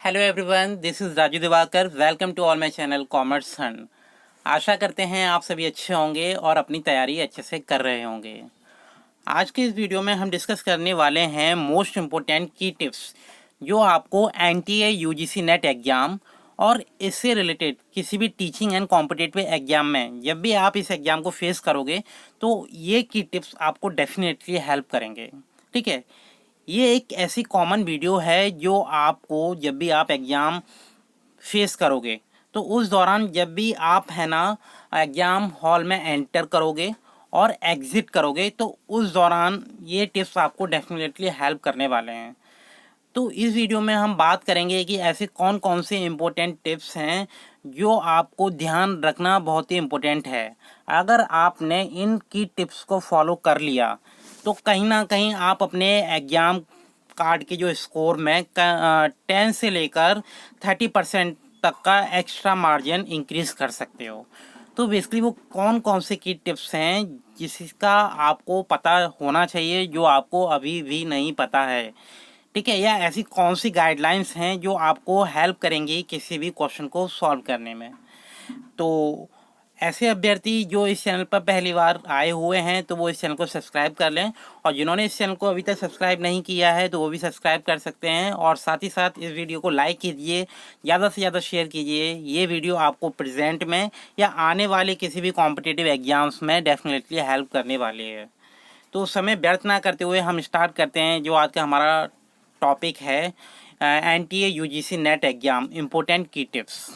Hello everyone, this is Raju Diwakar. Welcome to all my channel commerce son. आशा करते हैं आप सभी अच्छे होंगे और अपनी तैयारी अच्छे से कर रहे होंगे। आज के इस वीडियो में हम डिस्कस करने वाले हैं मोस्ट इम्पोर्टेंट की टिप्स जो आपको एनटीए यूजीसी नेट एग्ज़ाम और इससे रिलेटेड किसी भी टीचिंग एंड कॉम्पिटिटिव एग्ज़ाम में जब भी आप इस एग्ज़ाम को फेस करोगे तो ये की टिप्स आपको डेफिनेटली हेल्प करेंगे। ठीक है, ये एक ऐसी कॉमन वीडियो है जो आपको जब भी आप एग्ज़ाम फेस करोगे तो उस दौरान जब भी आप है ना एग्ज़ाम हॉल में एंटर करोगे और एग्ज़िट करोगे तो उस दौरान ये टिप्स आपको डेफिनेटली हेल्प करने वाले हैं। तो इस वीडियो में हम बात करेंगे कि ऐसे कौन कौन से इम्पोर्टेंट टिप्स हैं जो आपको ध्यान रखना बहुत ही इम्पोर्टेंट है। अगर आपने इन की टिप्स को फॉलो कर लिया तो कहीं ना कहीं आप अपने एग्ज़ाम कार्ड के जो स्कोर में 10 से लेकर 30% तक का एक्स्ट्रा मार्जिन इंक्रीज़ कर सकते हो। तो बेसिकली वो कौन कौन से की टिप्स हैं जिसका आपको पता होना चाहिए जो आपको अभी भी नहीं पता है। ठीक है, या ऐसी कौन सी गाइडलाइंस हैं जो आपको हेल्प करेंगी किसी भी क्वेश्चन को सॉल्व करने में। तो ऐसे अभ्यर्थी जो इस चैनल पर पहली बार आए हुए हैं तो वो इस चैनल को सब्सक्राइब कर लें, और जिन्होंने इस चैनल को अभी तक सब्सक्राइब नहीं किया है तो वो भी सब्सक्राइब कर सकते हैं। और साथ ही साथ इस वीडियो को लाइक कीजिए, ज़्यादा से ज़्यादा शेयर कीजिए। ये वीडियो आपको प्रेजेंट में या आने वाले किसी भी कॉम्पिटिटिव एग्जाम्स में डेफिनेटली हेल्प करने वाली है। तो समय व्यर्थ ना करते हुए हम स्टार्ट करते हैं जो आज का हमारा टॉपिक है, NTA UGC net exam important की टिप्स।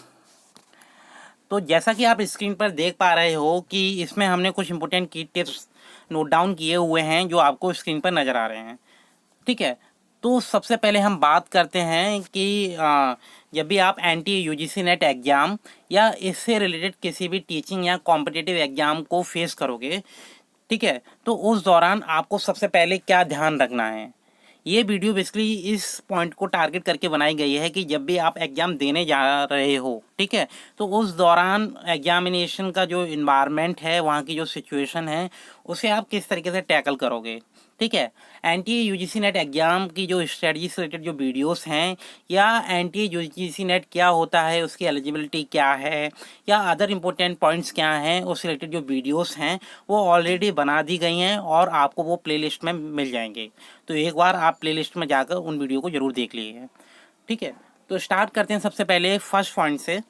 तो जैसा कि आप स्क्रीन पर देख पा रहे हो कि इसमें हमने कुछ इम्पोर्टेंट की टिप्स नोट डाउन किए हुए हैं जो आपको स्क्रीन पर नज़र आ रहे हैं। ठीक है, तो सबसे पहले हम बात करते हैं कि जब भी आप एनटीए यूजीसी नेट एग्ज़ाम या इससे रिलेटेड किसी भी टीचिंग या कॉम्पिटिटिव एग्ज़ाम को फेस करोगे, ठीक है, तो उस दौरान आपको सबसे पहले क्या ध्यान रखना है। ये वीडियो बेसिकली इस पॉइंट को टारगेट करके बनाई गई है कि जब भी आप एग्ज़ाम देने जा रहे हो, ठीक है, तो उस दौरान एग्जामिनेशन का जो इन्वायरमेंट है, वहाँ की जो सिचुएशन है, उसे आप किस तरीके से टैकल करोगे। ठीक है, एनटीए यूजीसी नेट एग्ज़ाम की जो स्ट्रेटजी से रिलेटेड जो वीडियोस हैं, या एनटीए यूजीसी नेट क्या होता है, उसकी एलिजिबिलिटी क्या है, या अदर इम्पोर्टेंट पॉइंट्स क्या हैं, उससे रिलेटेड जो वीडियोस हैं वो ऑलरेडी बना दी गई हैं और आपको वो प्लेलिस्ट में मिल जाएंगे। तो एक बार आप प्लेलिस्ट में जाकर उन वीडियो को ज़रूर देख लीजिए। ठीक है, तो स्टार्ट करते हैं सबसे पहले फर्स्ट पॉइंट से।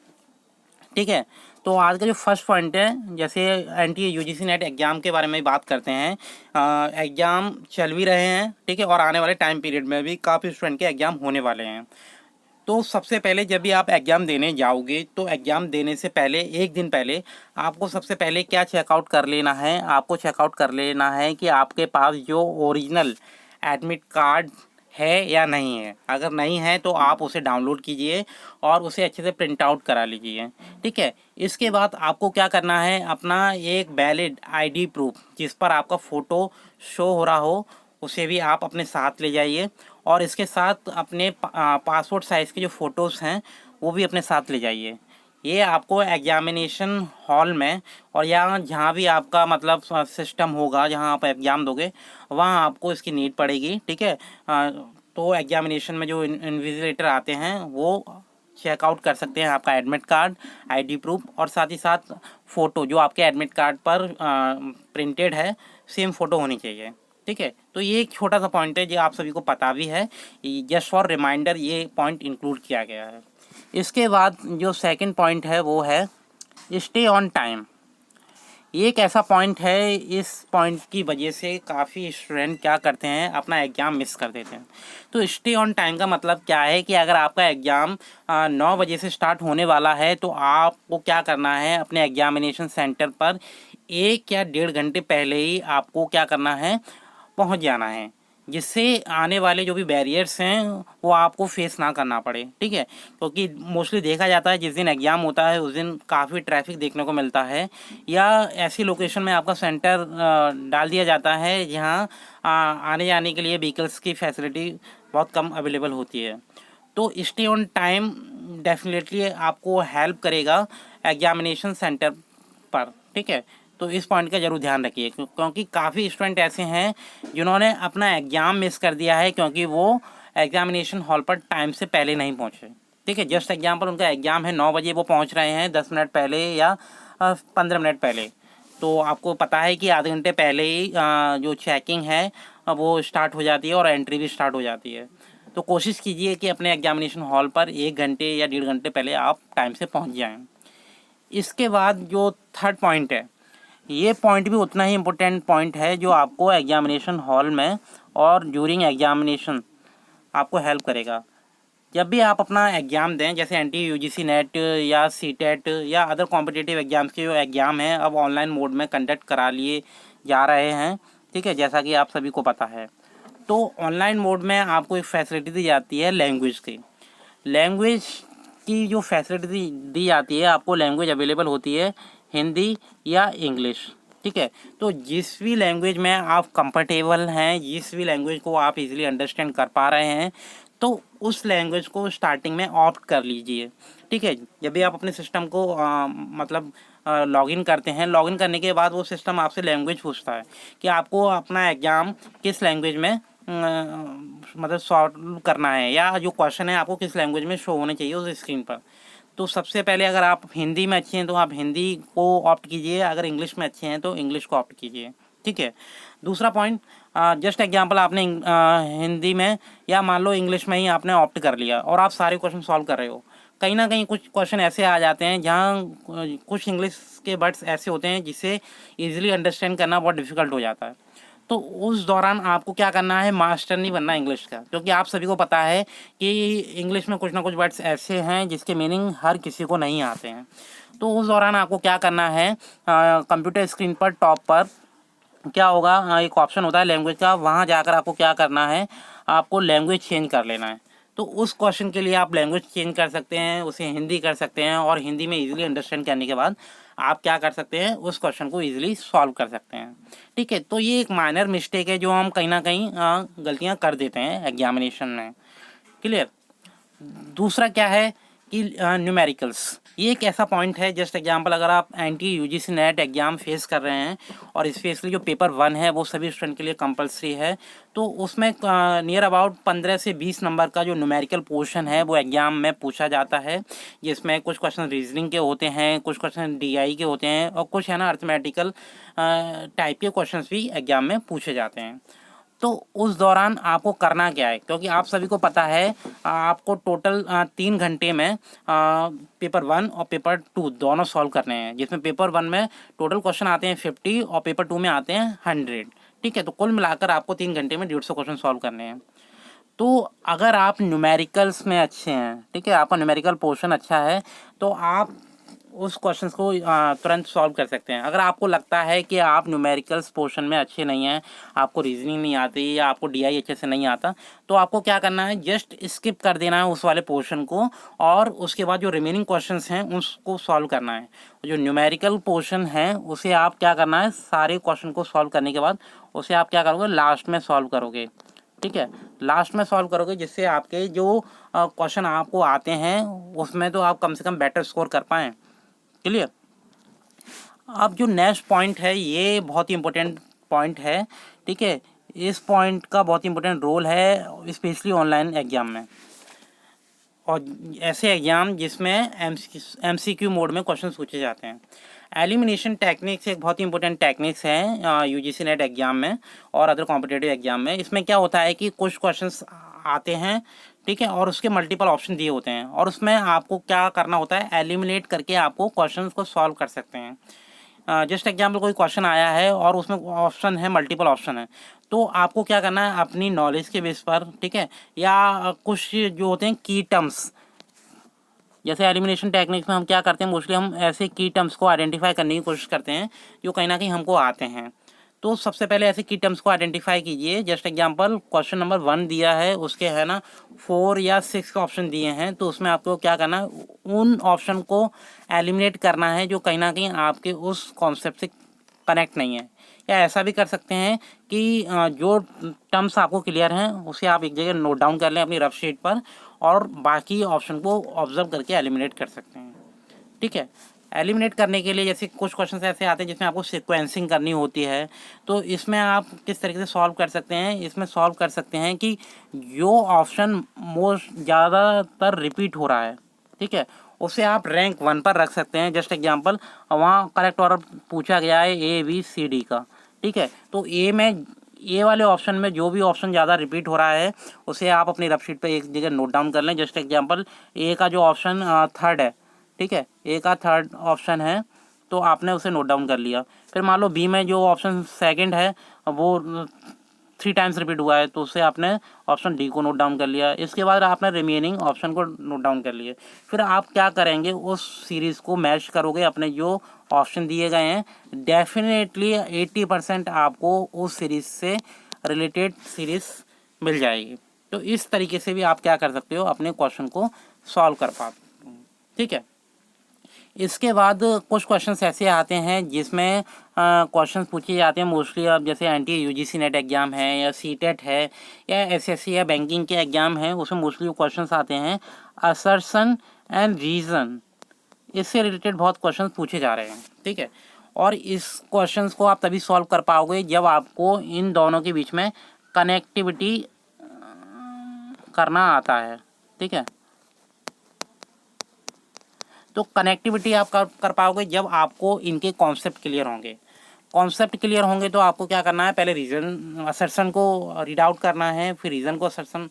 ठीक है, तो आज का जो फर्स्ट पॉइंट है, जैसे एनटीए यूजीसी नेट एग्ज़ाम के बारे में बात करते हैं। एग्ज़ाम चल भी रहे हैं, ठीक है, और आने वाले टाइम पीरियड में भी काफ़ी स्टूडेंट के एग्ज़ाम होने वाले हैं। तो सबसे पहले जब भी आप एग्ज़ाम देने जाओगे तो एग्ज़ाम देने से पहले एक दिन पहले आपको सबसे पहले क्या चेकआउट कर लेना है, आपको चेकआउट कर लेना है कि आपके पास जो ओरिजिनल एडमिट कार्ड है या नहीं है। अगर नहीं है तो आप उसे डाउनलोड कीजिए और उसे अच्छे से प्रिंट आउट करा लीजिए। ठीक है, इसके बाद आपको क्या करना है, अपना एक वैलिड आईडी प्रूफ जिस पर आपका फ़ोटो शो हो रहा हो उसे भी आप अपने साथ ले जाइए, और इसके साथ अपने पासपोर्ट साइज़ के जो फ़ोटोज़ हैं वो भी अपने साथ ले जाइए। ये आपको एग्जामिनेशन हॉल में और या जहाँ भी आपका मतलब सिस्टम होगा जहाँ आप एग्ज़ाम दोगे वहाँ आपको इसकी नीड पड़ेगी। ठीक है, तो एग्जामिनेशन में जो इन्विजिलेटर आते हैं वो चेकआउट कर सकते हैं आपका एडमिट कार्ड, आईडी प्रूफ, और साथ ही साथ फ़ोटो जो आपके एडमिट कार्ड पर प्रिंटेड है, सेम फ़ोटो होनी चाहिए। ठीक है, तो ये एक छोटा सा पॉइंट है जो आप सभी को पता भी है, जस्ट फॉर रिमाइंडर ये पॉइंट इंक्लूड किया गया है। इसके बाद जो सेकंड पॉइंट है वो है स्टे ऑन टाइम। ये एक ऐसा पॉइंट है, इस पॉइंट की वजह से काफ़ी स्टूडेंट क्या करते हैं, अपना एग्ज़ाम मिस कर देते हैं। तो स्टे ऑन टाइम का मतलब क्या है कि अगर आपका एग्ज़ाम 9 बजे से स्टार्ट होने वाला है तो आपको क्या करना है, अपने एग्जामिनेशन सेंटर पर 1 या 1.5 घंटे पहले ही आपको क्या करना है, पहुंच जाना है, जिससे आने वाले जो भी बैरियर्स हैं वो आपको फेस ना करना पड़े। ठीक है, क्योंकि मोस्टली देखा जाता है जिस दिन एग्ज़ाम होता है उस दिन काफ़ी ट्रैफिक देखने को मिलता है, या ऐसी लोकेशन में आपका सेंटर डाल दिया जाता है जहाँ आने जाने के लिए व्हीकल्स की फैसिलिटी बहुत कम अवेलेबल होती है। तो स्टे ऑन टाइम डेफिनेटली आपको हेल्प करेगा एग्जामिनेशन सेंटर पर। ठीक है, तो इस पॉइंट का ज़रूर ध्यान रखिए क्योंकि काफ़ी स्टूडेंट ऐसे हैं जिन्होंने अपना एग्ज़ाम मिस कर दिया है क्योंकि वो एग्ज़ामिनेशन हॉल पर टाइम से पहले नहीं पहुँचे। ठीक है। जस्ट एग्जाम्पल, उनका एग्ज़ाम है 9 बजे, वो पहुंच रहे हैं 10 मिनट पहले या 15 मिनट पहले, तो आपको पता है कि आधे घंटे पहले ही जो चेकिंग है वो स्टार्ट हो जाती है और एंट्री भी स्टार्ट हो जाती है। तो कोशिश कीजिए कि अपने एग्जामिनेशन हॉल पर 1 घंटे या 1.5 घंटे पहले आप टाइम से पहुंच जाएं। इसके बाद जो थर्ड पॉइंट है, ये पॉइंट भी उतना ही इम्पोर्टेंट पॉइंट है जो आपको एग्जामिनेशन हॉल में और ड्यूरिंग एग्जामिनेशन आपको हेल्प करेगा। जब भी आप अपना एग्ज़ाम दें, जैसे एनटीए यूजीसी नेट या सीटेट या अदर कॉम्पिटिटिव एग्ज़ाम्स के जो एग्ज़ाम हैं अब ऑनलाइन मोड में कंडक्ट करा लिए जा रहे हैं, ठीक है, जैसा कि आप सभी को पता है। तो ऑनलाइन मोड में आपको एक फैसिलिटी दी जाती है लैंग्वेज की। लैंग्वेज की जो फैसिलिटी दी जाती है, आपको लैंग्वेज अवेलेबल होती है हिंदी या इंग्लिश, ठीक है। तो जिस भी लैंग्वेज में आप कंफर्टेबल हैं, जिस भी लैंग्वेज को आप इजीली अंडरस्टैंड कर पा रहे हैं, तो उस लैंग्वेज को स्टार्टिंग में ऑप्ट कर लीजिए, ठीक है। जब भी आप अपने सिस्टम को मतलब लॉगिन करते हैं, लॉगिन करने के बाद वो सिस्टम आपसे लैंग्वेज पूछता है कि आपको अपना एग्ज़ाम किस लैंग्वेज में मतलब सॉल्व करना है, या जो क्वेश्चन है आपको किस लैंग्वेज में शो होने चाहिए उस स्क्रीन पर। तो सबसे पहले अगर आप हिंदी में अच्छे हैं तो आप हिंदी को ऑप्ट कीजिए, अगर इंग्लिश में अच्छे हैं तो इंग्लिश को ऑप्ट कीजिए, ठीक है। दूसरा पॉइंट, जस्ट एग्जांपल, आपने हिंदी में या मान लो इंग्लिश में ही आपने ऑप्ट कर लिया और आप सारे क्वेश्चन सॉल्व कर रहे हो। कहीं ना कहीं कुछ क्वेश्चन ऐसे आ जाते हैं जहाँ कुछ इंग्लिश के वर्ड्स ऐसे होते हैं जिसे ईजिली अंडरस्टैंड करना बहुत डिफ़िकल्ट हो जाता है। तो उस दौरान आपको क्या करना है, मास्टर नहीं बनना इंग्लिश का, क्योंकि आप सभी को पता है कि इंग्लिश में कुछ ना कुछ वर्ड्स ऐसे हैं जिसके मीनिंग हर किसी को नहीं आते हैं। तो उस दौरान आपको क्या करना है, कंप्यूटर स्क्रीन पर टॉप पर क्या होगा, एक ऑप्शन होता है लैंग्वेज का, वहाँ जाकर आपको क्या करना है, आपको लैंग्वेज चेंज कर लेना है। तो उस क्वेश्चन के लिए आप लैंग्वेज चेंज कर सकते हैं, उसे हिंदी कर सकते हैं, और हिंदी में इजीली अंडरस्टैंड करने के बाद आप क्या कर सकते हैं, उस क्वेश्चन को इजीली सॉल्व कर सकते हैं, ठीक है। तो ये एक माइनर मिस्टेक है जो हम कहीं ना कहीं गलतियाँ कर देते हैं एग्जामिनेशन में। क्लियर। दूसरा क्या है कि न्यूमेरिकल्स, ये एक ऐसा पॉइंट है, जस्ट एग्जांपल, अगर आप NTA UGC net exam face कर रहे हैं और स्पेशली जो पेपर 1 है वो सभी स्टूडेंट के लिए कंपलसरी है, तो उसमें नियर अबाउट 15 से 20 नंबर का जो न्यूमेरिकल पोर्शन है वो एग्ज़ाम में पूछा जाता है, जिसमें कुछ क्वेश्चन रीजनिंग के होते हैं, कुछ क्वेश्चन डीआई के होते हैं, और कुछ है ना अर्थमेटिकल टाइप के क्वेश्चन भी एग्ज़ाम में पूछे जाते हैं। तो उस दौरान आपको करना क्या है, क्योंकि आप सभी को पता है आपको टोटल 3 घंटे में पेपर 1 और पेपर 2 दोनों सॉल्व करने हैं, जिसमें पेपर 1 में टोटल क्वेश्चन आते हैं 50 और पेपर 2 में आते हैं 100, ठीक है। तो कुल मिलाकर आपको 3 घंटे में 150 क्वेश्चन सॉल्व करने हैं। तो अगर आप न्यूमेरिकल्स में अच्छे हैं, ठीक है, आपका न्यूमेरिकल पोर्शन अच्छा है, तो आप उस क्वेश्चंस को तुरंत सॉल्व कर सकते हैं। अगर आपको लगता है कि आप न्यूमेरिकल्स पोर्शन में अच्छे नहीं हैं, आपको रीजनिंग नहीं आती या आपको डीआई अच्छे से नहीं आता, तो आपको क्या करना है, जस्ट स्किप कर देना है उस वाले पोर्शन को, और उसके बाद जो रिमेनिंग क्वेश्चंस हैं उसको सॉल्व करना है। जो न्यूमेरिकल पोर्शन है उसे आप क्या करना है, सारे क्वेश्चन को सॉल्व करने के बाद उसे आप क्या करोगे, लास्ट में सॉल्व करोगे, ठीक है। लास्ट में सॉल्व करोगे जिससे आपके जो क्वेश्चन आपको आते हैं उसमें तो आप कम से कम बेटर स्कोर कर पाएँ। क्लियर। अब जो नेक्स्ट पॉइंट है ये बहुत ही इम्पोर्टेंट पॉइंट है, ठीक है। इस पॉइंट का बहुत ही इम्पोर्टेंट रोल है स्पेशली ऑनलाइन एग्जाम में, और ऐसे एग्जाम जिसमें एमसीक्यू मोड में क्वेश्चन पूछे जाते हैं। एलिमिनेशन टेक्निक्स एक बहुत ही इंपॉर्टेंट टेक्निक्स है यूजीसी नेट एग्जाम में और अदर कॉम्पिटिटिव एग्जाम में। इसमें क्या होता है कि कुछ क्वेश्चंस आते हैं, ठीक है, और उसके मल्टीपल ऑप्शन दिए होते हैं, और उसमें आपको क्या करना होता है, एलिमिनेट करके आपको क्वेश्चंस को सॉल्व कर सकते हैं। जस्ट एग्जाम्पल, कोई क्वेश्चन आया है और उसमें ऑप्शन है, मल्टीपल ऑप्शन है, तो आपको क्या करना है, अपनी नॉलेज के बेस पर, ठीक है, या कुछ जो होते हैं की टर्म्स, जैसे एलिमिनेशन टेक्निक्स में हम क्या करते हैं, मोस्टली हम ऐसे की टर्म्स को आइडेंटिफाई करने की कोशिश करते हैं जो कहीं ना कहीं हमको आते हैं। तो सबसे पहले ऐसे की टर्म्स को आइडेंटिफाई कीजिए। जस्ट एग्जांपल, क्वेश्चन नंबर 1 दिया है, उसके है ना 4 या 6 ऑप्शन दिए हैं, तो उसमें आपको क्या करना है, उन ऑप्शन को एलिमिनेट करना है जो कहीं ना कहीं आपके उस कॉन्सेप्ट से कनेक्ट नहीं है। या ऐसा भी कर सकते हैं कि जो टर्म्स आपको क्लियर हैं उसे आप एक जगह नोट डाउन कर लें अपनी रफ शीट पर, और बाकी ऑप्शन को ऑब्जर्व करके एलिमिनेट कर सकते हैं, ठीक है। एलिमिनेट करने के लिए जैसे कुछ क्वेश्चन ऐसे आते हैं जिसमें आपको सीक्वेंसिंग करनी होती है, तो इसमें आप किस तरीके से सॉल्व कर सकते हैं, इसमें सॉल्व कर सकते हैं कि जो ऑप्शन मोस्ट ज़्यादातर रिपीट हो रहा है, ठीक है, उसे आप रैंक 1 पर रख सकते हैं। जस्ट एग्जांपल, वहाँ करेक्ट ऑर्डर पूछा गया है ए बी सी डी का, ठीक है, तो ए वाले ऑप्शन में जो भी ऑप्शन ज़्यादा रिपीट हो रहा है उसे आप अपनी रफ शीट पे एक जगह नोट डाउन कर लें। जस्ट एग्जांपल, ए का जो ऑप्शन थर्ड है, ठीक है, ए का थर्ड ऑप्शन है, तो आपने उसे नोट डाउन कर लिया। फिर मान लो बी में जो ऑप्शन सेकंड है वो 3 टाइम्स रिपीट हुआ है, तो उससे आपने ऑप्शन डी को नोट डाउन कर लिया। इसके बाद आपने रिमेनिंग ऑप्शन को नोट डाउन कर लिए। फिर आप क्या करेंगे, उस सीरीज़ को मैच करोगे अपने जो ऑप्शन दिए गए हैं, डेफिनेटली 80% आपको उस सीरीज़ से रिलेटेड सीरीज़ मिल जाएगी। तो इस तरीके से भी आप क्या कर सकते हो, अपने क्वेश्चन को सॉल्व कर पाते हो, ठीक है। इसके बाद कुछ क्वेश्चंस ऐसे आते हैं जिसमें क्वेश्चंस पूछे जाते हैं मोस्टली, अब जैसे एनटीए यूजीसी नेट एग्ज़ाम है या सीटेट है या एसएससी या बैंकिंग के एग्ज़ाम हैं, उसमें मोस्टली क्वेश्चंस आते हैं असर्शन एंड रीज़न, इससे रिलेटेड बहुत क्वेश्चंस पूछे जा रहे हैं, ठीक है। और इस क्वेश्चंस को आप तभी सॉल्व कर पाओगे जब आपको इन दोनों के बीच में कनेक्टिविटी करना आता है, ठीक है। तो कनेक्टिविटी आप कर पाओगे जब आपको इनके कॉन्सेप्ट क्लियर होंगे। कॉन्सेप्ट क्लियर होंगे तो आपको क्या करना है, पहले रीजन असर्शन को रीड आउट करना है, फिर रीज़न को असर्शन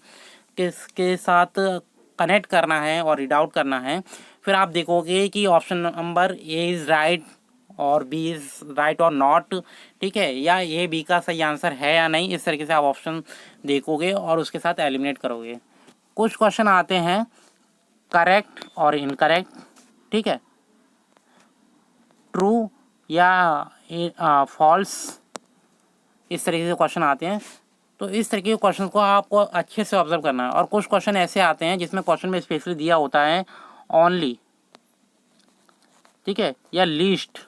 के साथ कनेक्ट करना है और रीड आउट करना है। फिर आप देखोगे कि option number A is right और बी इज़ राइट और नॉट, ठीक है, या ए बी का सही आंसर है या नहीं। इस तरीके से आप ऑप्शन देखोगे और उसके साथ एलिमिनेट करोगे। कुछ क्वेश्चन आते हैं करेक्ट और इनकरेक्ट, ठीक है, ट्रू या फॉल्स, इस तरीके से क्वेश्चन आते हैं। तो इस तरीके के क्वेश्चन को आपको अच्छे से ऑब्जर्व करना है। और कुछ क्वेश्चन ऐसे आते हैं जिसमें क्वेश्चन में स्पेशली दिया होता है ओनली, ठीक है, या लीस्ट,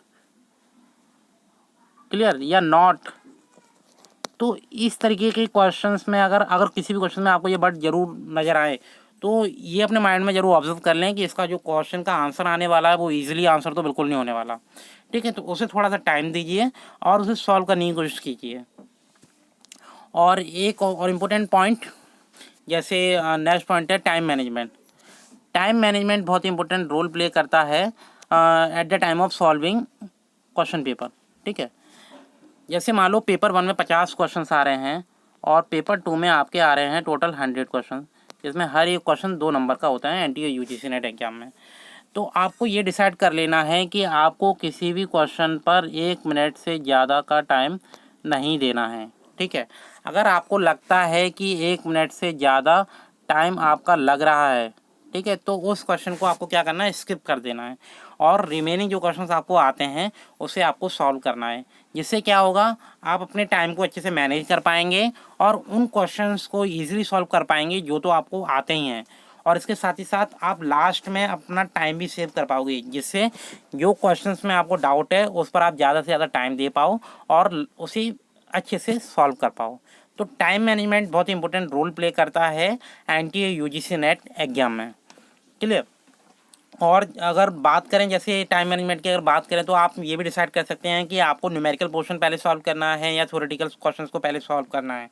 क्लियर, या नॉट। तो इस तरीके के क्वेश्चंस में अगर किसी भी क्वेश्चन में आपको ये बट जरूर नज़र आए तो ये अपने माइंड में ज़रूर ऑब्जर्व कर लें कि इसका जो क्वेश्चन का आंसर आने वाला है वो इजीली आंसर तो बिल्कुल नहीं होने वाला, ठीक है। तो उसे थोड़ा सा टाइम दीजिए और उसे सॉल्व करने की कोशिश कीजिए। और एक और इम्पोर्टेंट पॉइंट, जैसे नेक्स्ट पॉइंट है टाइम मैनेजमेंट। टाइम मैनेजमेंट बहुत इंपॉर्टेंट रोल प्ले करता है at the time of solving question paper, ठीक है। जैसे मान लो पेपर 1 में 50 क्वेश्चन आ रहे हैं और पेपर 2 में आपके आ रहे हैं टोटल 100 क्वेश्चन, जिसमें हर एक क्वेश्चन 2 नंबर का होता है एनटीए यूजीसी नेट एग्जाम में। तो आपको ये डिसाइड कर लेना है कि आपको किसी भी क्वेश्चन पर 1 मिनट से ज़्यादा का टाइम नहीं देना है, ठीक है। अगर आपको लगता है कि 1 मिनट से ज़्यादा टाइम आपका लग रहा है, ठीक है, तो उस क्वेश्चन को आपको क्या करना है, स्किप कर देना है और रिमेनिंग जो क्वेश्चंस आपको आते हैं उसे आपको सॉल्व करना है। जिससे क्या होगा, आप अपने टाइम को अच्छे से मैनेज कर पाएंगे और उन क्वेश्चंस को ईजिली सॉल्व कर पाएंगे जो तो आपको आते ही हैं। और इसके साथ ही साथ आप लास्ट में अपना टाइम भी सेव कर पाओगे, जिससे जो क्वेश्चंस में आपको डाउट है उस पर आप ज़्यादा से ज़्यादा टाइम दे पाओ और उसे अच्छे से सॉल्व कर पाओ। तो टाइम मैनेजमेंट बहुत इंपॉर्टेंट रोल प्ले करता है एनटीए यूजीसी नेट एग्जाम में, क्लियर। और अगर बात करें जैसे टाइम मैनेजमेंट की अगर बात करें तो आप ये भी डिसाइड कर सकते हैं कि आपको न्यूमेरिकल पोर्शन पहले सॉल्व करना है या थ्योरेटिकल क्वेश्चंस को पहले सॉल्व करना है,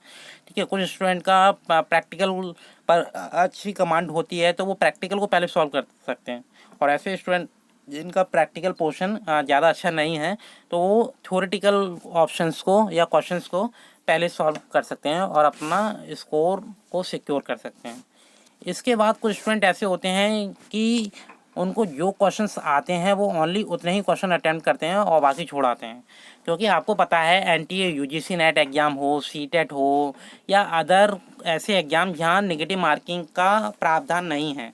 ठीक है। कुछ स्टूडेंट का प्रैक्टिकल पर अच्छी कमांड होती है तो वो प्रैक्टिकल को पहले सॉल्व कर सकते हैं, और ऐसे स्टूडेंट जिनका प्रैक्टिकल पोर्शन ज़्यादा अच्छा नहीं है तो वो थ्योरेटिकल ऑप्शंस को या क्वेश्चंस को पहले सॉल्व कर सकते हैं और अपना स्कोर को सिक्योर कर सकते हैं। इसके बाद कुछ स्टूडेंट ऐसे होते हैं कि उनको जो क्वेश्चंस आते हैं वो ओनली उतने ही क्वेश्चन अटेम्प्ट करते हैं और बाकी छोड़ आते हैं, क्योंकि आपको पता है एनटीए यूजीसी नेट एग्ज़ाम हो, सीटेट हो या अदर ऐसे एग्ज़ाम जहाँ नेगेटिव मार्किंग का प्रावधान नहीं है,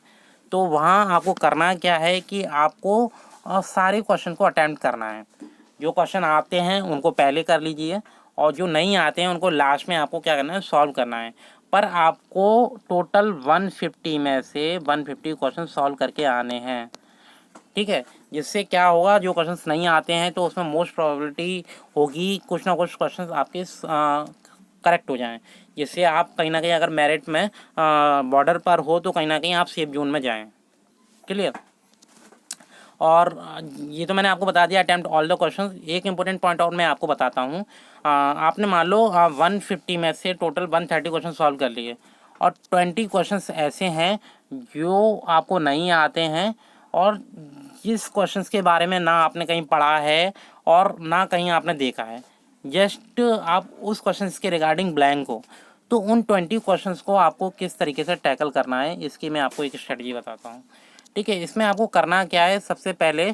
तो वहाँ आपको करना क्या है कि आपको सारे क्वेश्चन को अटेम्प्ट करना है। जो क्वेश्चन आते हैं उनको पहले कर लीजिए और जो नहीं आते हैं उनको लास्ट में आपको क्या करना है, सॉल्व करना है। पर आपको टोटल 150 में से 150 क्वेश्चन सॉल्व करके आने हैं, ठीक है। जिससे क्या होगा, जो क्वेश्चंस नहीं आते हैं तो उसमें मोस्ट प्रोबेबिलिटी होगी कुछ ना कुछ क्वेश्चंस आपके करेक्ट हो जाएं, जिससे आप कहीं ना कहीं अगर मेरिट में बॉर्डर पर हो तो कहीं ना कहीं आप सेफ जोन में जाएं, क्लियर। और ये तो मैंने आपको बता दिया अटेम्प्ट ऑल द क्वेश्चंस। एक इंपॉर्टेंट पॉइंट और मैं आपको बताता हूँ। आपने मान लो 150 में से टोटल 130 क्वेश्चन सॉल्व कर लिए और 20 क्वेश्चंस ऐसे हैं जो आपको नहीं आते हैं और जिस क्वेश्चंस के बारे में ना आपने कहीं पढ़ा है और ना कहीं आपने देखा है, जस्ट आप उस क्वेश्चंस के रिगार्डिंग ब्लैंक हो। तो उन 20 क्वेश्चंस को आपको किस तरीके से टैकल करना है, इसकी मैं आपको एक स्ट्रेटजी बताता हूँ। ठीक है, इसमें आपको करना क्या है, सबसे पहले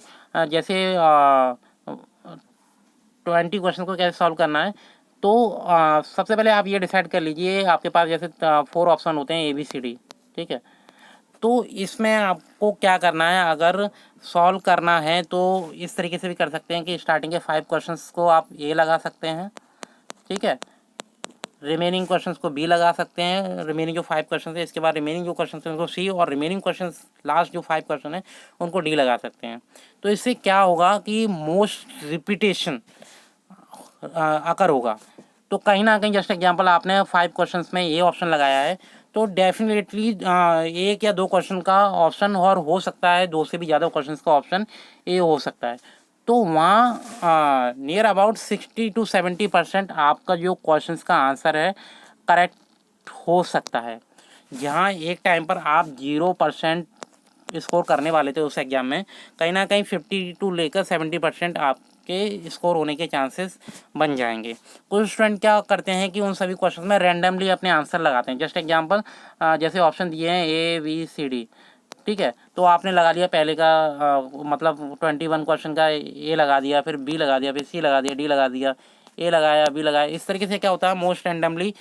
जैसे 20 क्वेश्चन को कैसे सॉल्व करना है। तो सबसे पहले आप ये डिसाइड कर लीजिए, आपके पास जैसे 4 ऑप्शन होते हैं ABCD। ठीक है, तो इसमें आपको क्या करना है, अगर सॉल्व करना है तो इस तरीके से भी कर सकते हैं कि स्टार्टिंग के 5 क्वेश्चंस को आप A लगा सकते हैं। ठीक है, रिमेनिंग क्वेश्चंस को बी लगा सकते हैं, रिमेनिंग जो 5 क्वेश्चन है, इसके बाद रिमेनिंग जो क्वेश्चन है उनको सी, और रिमेनिंग क्वेश्चंस लास्ट जो 5 क्वेश्चन है उनको डी लगा सकते हैं। तो इससे क्या होगा कि मोस्ट रिपीटेशन अकर होगा। तो कहीं ना कहीं जस्ट एग्जांपल आपने 5 क्वेश्चंस में ए ऑप्शन लगाया है तो डेफिनेटली एक या 2 क्वेश्चन का ऑप्शन और हो सकता है 2 से भी ज़्यादा क्वेश्चंस का ऑप्शन ए हो सकता है। तो वहाँ नियर अबाउट 60 to 70% आपका जो क्वेश्चंस का आंसर है करेक्ट हो सकता है। जहाँ एक टाइम पर आप 0% स्कोर करने वाले थे उस एग्ज़ाम में, कहीं ना कहीं 50 टू लेकर 70% आपके स्कोर होने के चांसेस बन जाएंगे। कुछ स्टूडेंट क्या करते हैं कि उन सभी क्वेश्चन में रैंडमली अपने आंसर लगाते हैं। जस्ट एग्जांपल जैसे ऑप्शन दिए हैं ABCD। ठीक है, तो आपने लगा लिया पहले का मतलब 21 क्वेश्चन का ए लगा दिया, फिर बी लगा दिया, फिर सी लगा दिया, डी लगा दिया, ए लगाया, बी लगाया। इस तरीके से क्या होता है, मोस्ट रैंडमली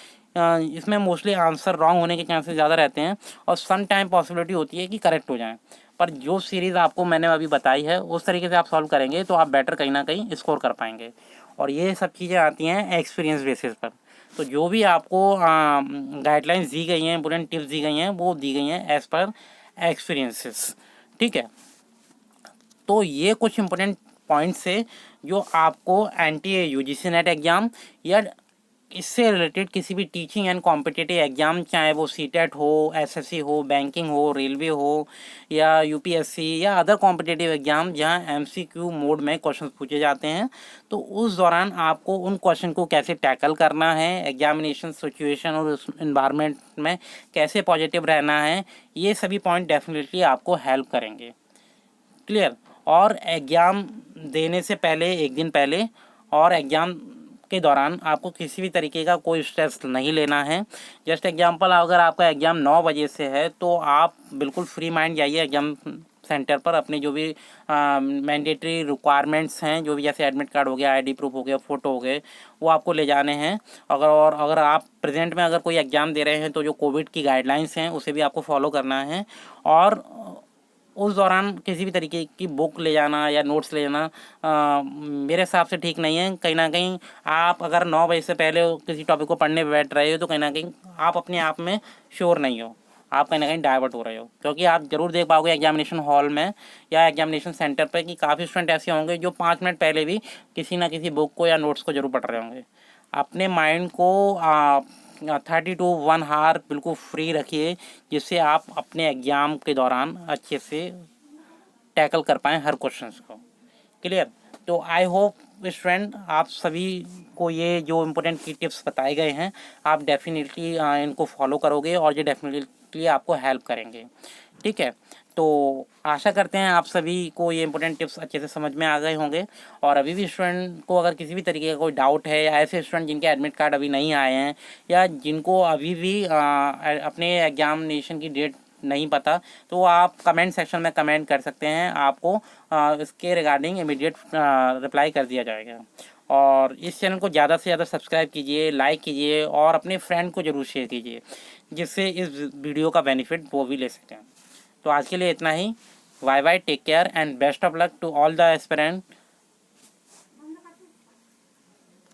इसमें मोस्टली आंसर रॉन्ग होने के चांसेस ज़्यादा रहते हैं और सम टाइम पॉसिबिलिटी होती है कि करेक्ट हो जाए। पर जो सीरीज़ आपको मैंने अभी बताई है उस तरीके से आप सॉल्व करेंगे तो आप बेटर कहीं ना कहीं स्कोर कर पाएंगे। और ये सब चीज़ें आती हैं एक्सपीरियंस बेसिस पर। तो जो भी आपको गाइडलाइंस दी गई हैं, इंपॉर्टेंट टिप्स दी गई हैं, वो दी गई हैं एज़ पर एक्सपीरियंसेस। ठीक है, तो ये कुछ इंपॉर्टेंट पॉइंट्स है जो आपको NTA UGC नेट एग्ज़ाम या इससे रिलेटेड किसी भी टीचिंग एंड कॉम्पिटिटिव एग्ज़ाम, चाहे वो CTET हो, SSC हो, बैंकिंग हो, रेलवे हो या UPSC या अदर कॉम्पिटिटिव एग्ज़ाम जहां MCQ मोड में क्वेश्चन पूछे जाते हैं, तो उस दौरान आपको उन क्वेश्चन को कैसे टैकल करना है, एग्जामिनेशन सिचुएशन और उस इन्वायरमेंट में कैसे पॉजिटिव रहना है, ये सभी पॉइंट डेफिनेटली आपको हेल्प करेंगे। क्लियर। और एग्ज़ाम देने से पहले, एक दिन पहले और एग्ज़ाम के दौरान आपको किसी भी तरीके का कोई स्ट्रेस नहीं लेना है। जस्ट एग्जांपल, अगर आपका एग्ज़ाम 9 बजे से है तो आप बिल्कुल फ्री माइंड जाइए एग्ज़ाम सेंटर पर। अपने जो भी मैंडेटरी रिक्वायरमेंट्स हैं, जो भी जैसे एडमिट कार्ड हो गया, ID प्रूफ हो गया, फ़ोटो हो गए, वो आपको ले जाने हैं। अगर आप प्रेजेंट में अगर कोई एग्ज़ाम दे रहे हैं तो जो कोविड की गाइडलाइंस हैं उसे भी आपको फॉलो करना है। और उस दौरान किसी भी तरीके की बुक ले जाना या नोट्स ले जाना मेरे हिसाब से ठीक नहीं है। कहीं ना कहीं आप अगर 9 बजे से पहले किसी टॉपिक को पढ़ने बैठ रहे हो तो कहीं ना कहीं आप अपने आप में श्योर नहीं हो, आप कहीं ना कहीं डाइवर्ट हो रहे हो। क्योंकि आप ज़रूर देख पाओगे एग्जामिनेशन हॉल में या एग्जामिनेशन सेंटर पर कि काफ़ी स्टूडेंट ऐसे होंगे जो 5 मिनट पहले भी किसी ना किसी बुक को या नोट्स को जरूर पढ़ रहे होंगे। अपने माइंड को 30 to 1 आवर बिल्कुल फ्री रखिए, जिससे आप अपने एग्ज़ाम के दौरान अच्छे से टैकल कर पाएँ हर क्वेश्चंस को। क्लियर। तो आई होप स्टूडेंट आप सभी को ये जो इम्पोर्टेंट की टिप्स बताए गए हैं आप डेफिनेटली इनको फॉलो करोगे और ये डेफिनेटली आपको हेल्प करेंगे। ठीक है, तो आशा करते हैं आप सभी को ये इंपॉर्टेंट टिप्स अच्छे से समझ में आ गए होंगे। और अभी भी स्टूडेंट को अगर किसी भी तरीके का कोई डाउट है, या ऐसे स्टूडेंट जिनके एडमिट कार्ड अभी नहीं आए हैं या जिनको अभी भी अपने एग्जामिनेशन की डेट नहीं पता, तो आप कमेंट सेक्शन में कमेंट कर सकते हैं। आपको इसके रिगार्डिंग इमीडिएट रिप्लाई कर दिया जाएगा। और इस चैनल को ज़्यादा से ज़्यादा सब्सक्राइब कीजिए, लाइक कीजिए और अपने फ्रेंड को ज़रूर शेयर कीजिए, जिससे इस वीडियो का बेनिफिट वो भी ले सकें। तो आज के लिए इतना ही। Bye bye, take care and best of luck to all the aspirant